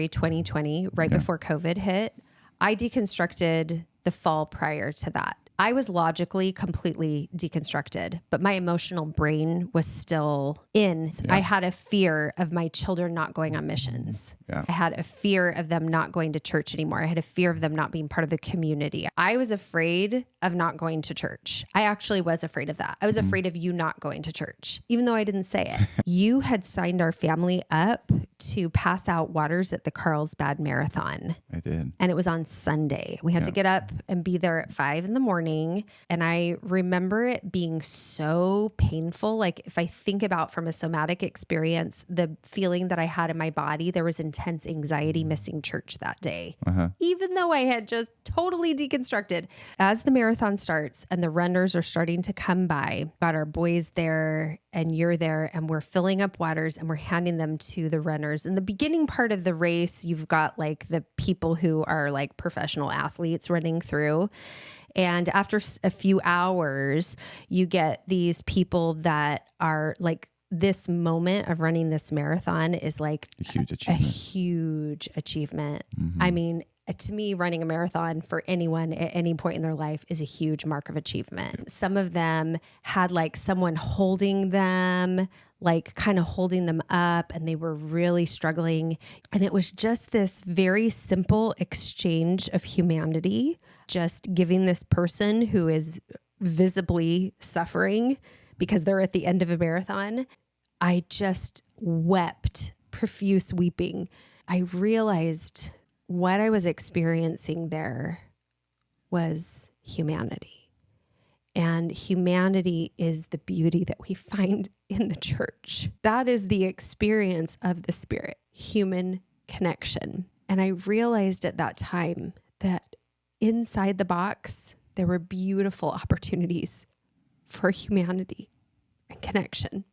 2020, right before COVID hit. I deconstructed the fall prior to that. I was logically completely deconstructed, but my emotional brain was still in. I had a fear of my children not going on missions. I had a fear of them not going to church anymore. I had a fear of them not being part of the community. I was afraid of not going to church. I actually was afraid of that. I was afraid of you not going to church, even though I didn't say it. You had signed our family up to pass out waters at the Carlsbad Marathon. I did. And it was on Sunday. We had to get up and be there at 5 a.m. And I remember it being so painful. Like if I think about from a somatic experience, the feeling that I had in my body, there was intense anxiety missing church that day, even though I had just totally deconstructed. As the marathon starts and the runners are starting to come by, got our boys there and you're there and we're filling up waters and we're handing them to the runners. In the beginning part of the race, you've got like the people who are like professional athletes running through. And after a few hours, you get these people that are like, this moment of running this marathon is like a huge achievement. I mean, to me, running a marathon for anyone at any point in their life is a huge mark of achievement. Some of them had like someone holding them, like kind of holding them up, and they were really struggling. And it was just this very simple exchange of humanity, just giving this person who is visibly suffering because they're at the end of a marathon. I just wept, profuse weeping. I realized what I was experiencing there was humanity. And humanity is the beauty that we find in the church. That is the experience of the Spirit, human connection. And I realized at that time that inside the box, there were beautiful opportunities for humanity and connection.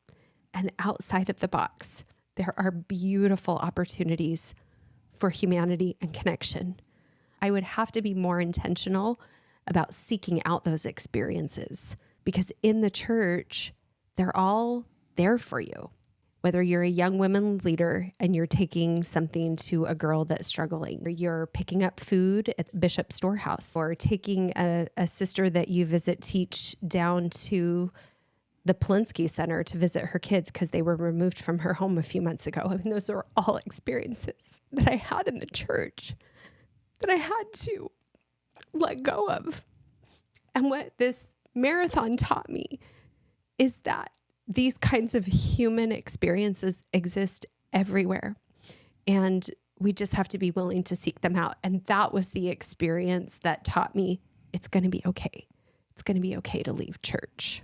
And outside of the box, there are beautiful opportunities for humanity and connection. I would have to be more intentional about seeking out those experiences because in the church, they're all there for you. Whether you're a young women leader and you're taking something to a girl that's struggling, or you're picking up food at Bishop's Storehouse, or taking a sister that you visit teach down to the Polinsky Center to visit her kids because they were removed from her home a few months ago. I mean, those are all experiences that I had in the church that I had to let go of. And what this marathon taught me is that these kinds of human experiences exist everywhere. And we just have to be willing to seek them out. And that was the experience that taught me it's going to be okay. It's going to be okay to leave church.